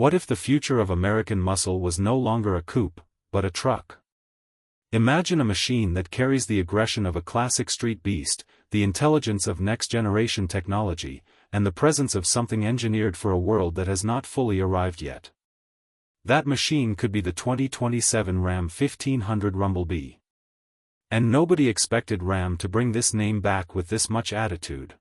What if the future of American muscle was no longer a coupe, but a truck? Imagine a machine that carries the aggression of a classic street beast, the intelligence of next-generation technology, and the presence of something engineered for a world that has not fully arrived yet. That machine could be the 2027 Ram 1500 Rumblebee. And nobody expected Ram to bring this name back with this much attitude.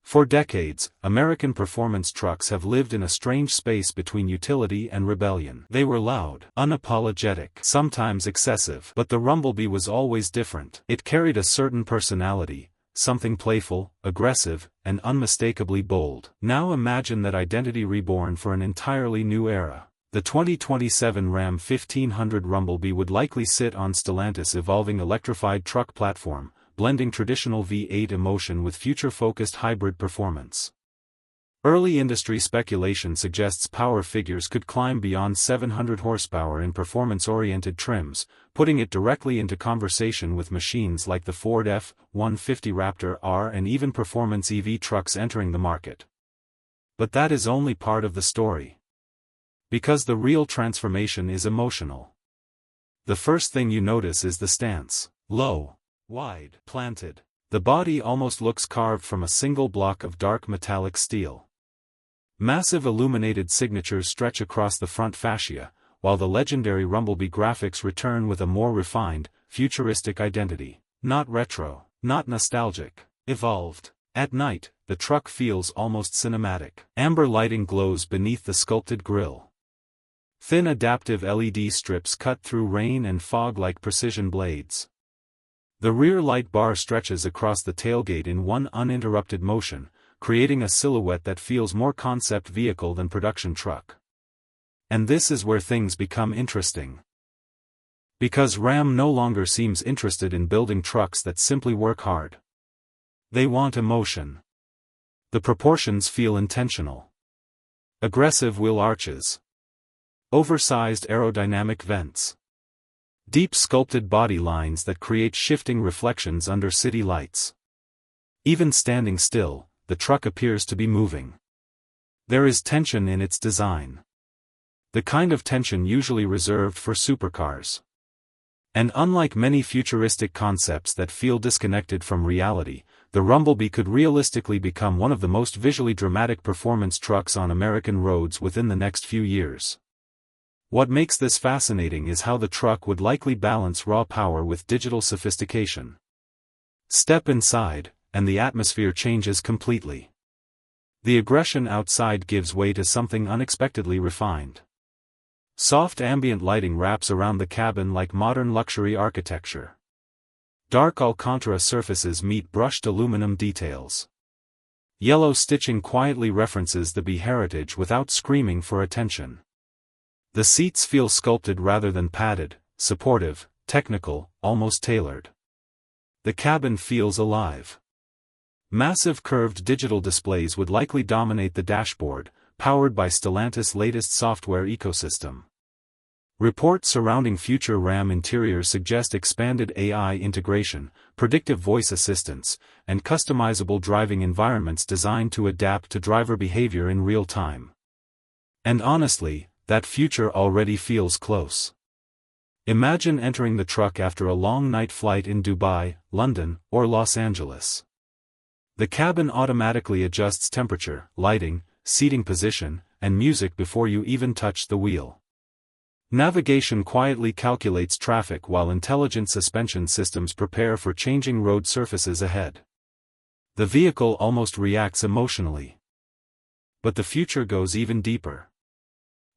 For decades, American performance trucks have lived in a strange space between utility and rebellion. They were loud, unapologetic, sometimes excessive, but the Rumblebee was always different. It carried a certain personality, something playful, aggressive, and unmistakably bold. Now imagine that identity reborn for an entirely new era. The 2027 Ram 1500 Rumblebee would likely sit on Stellantis' evolving electrified truck platform, blending traditional V8 emotion with future-focused hybrid performance. Early industry speculation suggests power figures could climb beyond 700 horsepower in performance-oriented trims, putting it directly into conversation with machines like the Ford F-150 Raptor R and even performance EV trucks entering the market. But that is only part of the story. Because the real transformation is emotional. The first thing you notice is the stance. Low, wide, planted. The body almost looks carved from a single block of dark metallic steel. Massive illuminated signatures stretch across the front fascia, while the legendary Rumblebee graphics return with a more refined, futuristic identity. Not retro, not nostalgic, evolved. At night, the truck feels almost cinematic. Amber lighting glows beneath the sculpted grille. Thin adaptive LED strips cut through rain and fog like precision blades. The rear light bar stretches across the tailgate in one uninterrupted motion, creating a silhouette that feels more concept vehicle than production truck. And this is where things become interesting. Because Ram no longer seems interested in building trucks that simply work hard. They want emotion. The proportions feel intentional. Aggressive wheel arches. Oversized aerodynamic vents. Deep sculpted body lines that create shifting reflections under city lights. Even standing still, the truck appears to be moving. There is tension in its design. The kind of tension usually reserved for supercars. And unlike many futuristic concepts that feel disconnected from reality, the Rumblebee could realistically become one of the most visually dramatic performance trucks on American roads within the next few years. What makes this fascinating is how the truck would likely balance raw power with digital sophistication. Step inside, and the atmosphere changes completely. The aggression outside gives way to something unexpectedly refined. Soft ambient lighting wraps around the cabin like modern luxury architecture. Dark Alcantara surfaces meet brushed aluminum details. Yellow stitching quietly references the Bee heritage without screaming for attention. The seats feel sculpted rather than padded, supportive, technical, almost tailored. The cabin feels alive. Massive curved digital displays would likely dominate the dashboard, powered by Stellantis' latest software ecosystem. Reports surrounding future Ram interiors suggest expanded AI integration, predictive voice assistance, and customizable driving environments designed to adapt to driver behavior in real time. And honestly, that future already feels close. Imagine entering the truck after a long night flight in Dubai, London, or Los Angeles. The cabin automatically adjusts temperature, lighting, seating position, and music before you even touch the wheel. Navigation quietly calculates traffic while intelligent suspension systems prepare for changing road surfaces ahead. The vehicle almost reacts emotionally. But the future goes even deeper.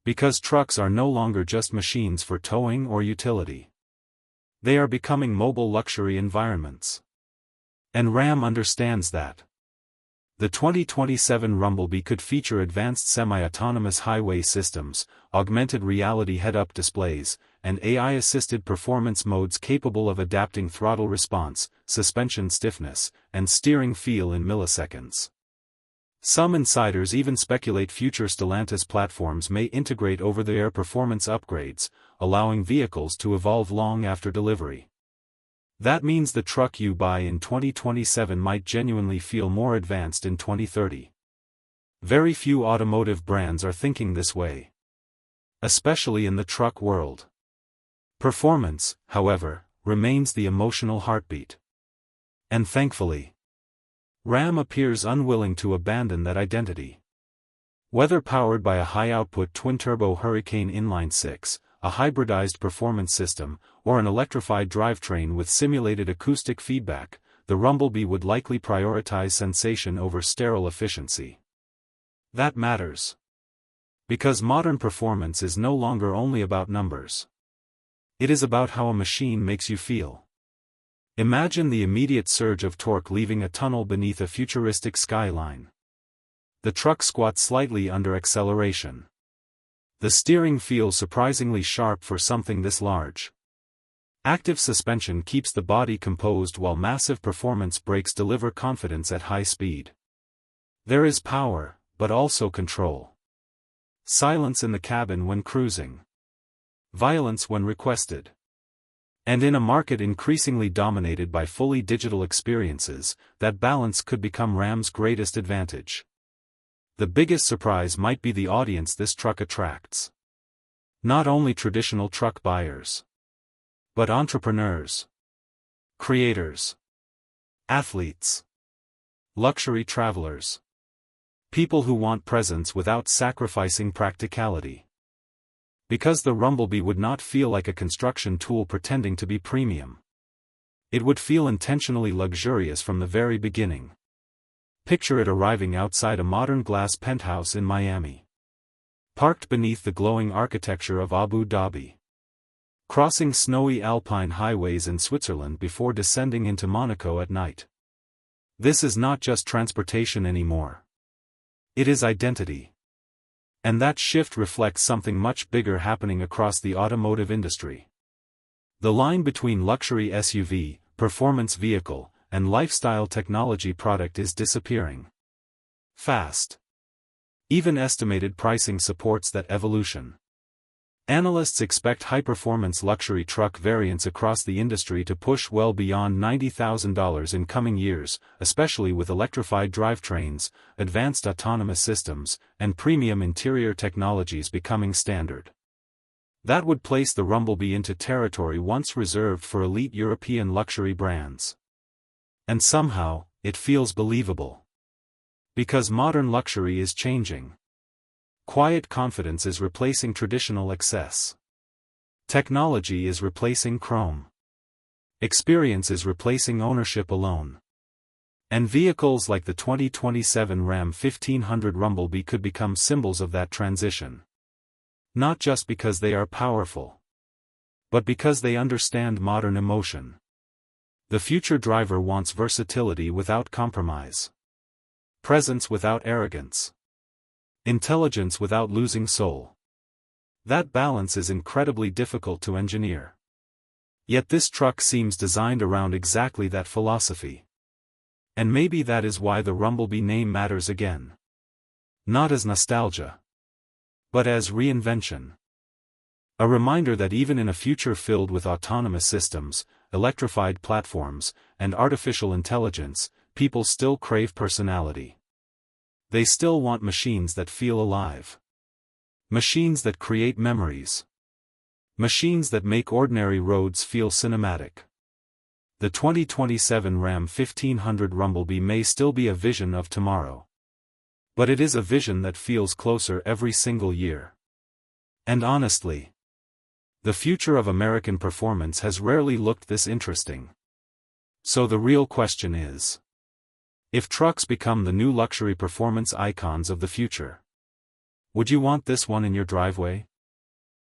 Because trucks are no longer just machines for towing or utility. They are becoming mobile luxury environments. And Ram understands that. The 2027 Rumblebee could feature advanced semi-autonomous highway systems, augmented reality head-up displays, and AI-assisted performance modes capable of adapting throttle response, suspension stiffness, and steering feel in milliseconds. Some insiders even speculate future Stellantis platforms may integrate over-the-air performance upgrades, allowing vehicles to evolve long after delivery. That means the truck you buy in 2027 might genuinely feel more advanced in 2030. Very few automotive brands are thinking this way. especially in the truck world. Performance, however, remains the emotional heartbeat. And thankfully, Ram appears unwilling to abandon that identity. Whether powered by a high-output twin-turbo Hurricane inline-six, a hybridized performance system, or an electrified drivetrain with simulated acoustic feedback, the Rumblebee would likely prioritize sensation over sterile efficiency. That matters. Because modern performance is no longer only about numbers. It is about how a machine makes you feel. Imagine the immediate surge of torque leaving a tunnel beneath a futuristic skyline. The truck squats slightly under acceleration. The steering feels surprisingly sharp for something this large. Active suspension keeps the body composed while massive performance brakes deliver confidence at high speed. There is power, but also control. Silence in the cabin when cruising. Violence when requested. And in a market increasingly dominated by fully digital experiences, that balance could become Ram's greatest advantage. The biggest surprise might be the audience this truck attracts. Not only traditional truck buyers, but entrepreneurs, creators, athletes, luxury travelers, people who want presence without sacrificing practicality. Because the Rumblebee would not feel like a construction tool pretending to be premium. It would feel intentionally luxurious from the very beginning. Picture it arriving outside a modern glass penthouse in Miami. Parked beneath the glowing architecture of Abu Dhabi. Crossing snowy alpine highways in Switzerland before descending into Monaco at night. This is not just transportation anymore. It is identity. And that shift reflects something much bigger happening across the automotive industry. The line between luxury SUV, performance vehicle, and lifestyle technology product is disappearing fast. Even estimated pricing supports that evolution. Analysts expect high-performance luxury truck variants across the industry to push well beyond $90,000 in coming years, especially with electrified drivetrains, advanced autonomous systems, and premium interior technologies becoming standard. That would place the Rumblebee into territory once reserved for elite European luxury brands. And somehow, it feels believable. Because modern luxury is changing. Quiet confidence is replacing traditional excess. Technology is replacing chrome. Experience is replacing ownership alone. And vehicles like the 2027 Ram 1500 Rumblebee could become symbols of that transition. Not just because they are powerful, but because they understand modern emotion. The future driver wants versatility without compromise. Presence without arrogance. Intelligence without losing soul. That balance is incredibly difficult to engineer. Yet this truck seems designed around exactly that philosophy. And maybe that is why the Rumblebee name matters again. Not as nostalgia, but as reinvention. A reminder that even in a future filled with autonomous systems, electrified platforms, and artificial intelligence, people still crave personality. They still want machines that feel alive. Machines that create memories. Machines that make ordinary roads feel cinematic. The 2027 Ram 1500 Rumblebee may still be a vision of tomorrow. But it is a vision that feels closer every single year. And honestly, the future of American performance has rarely looked this interesting. So the real question is, if trucks become the new luxury performance icons of the future, would you want this one in your driveway?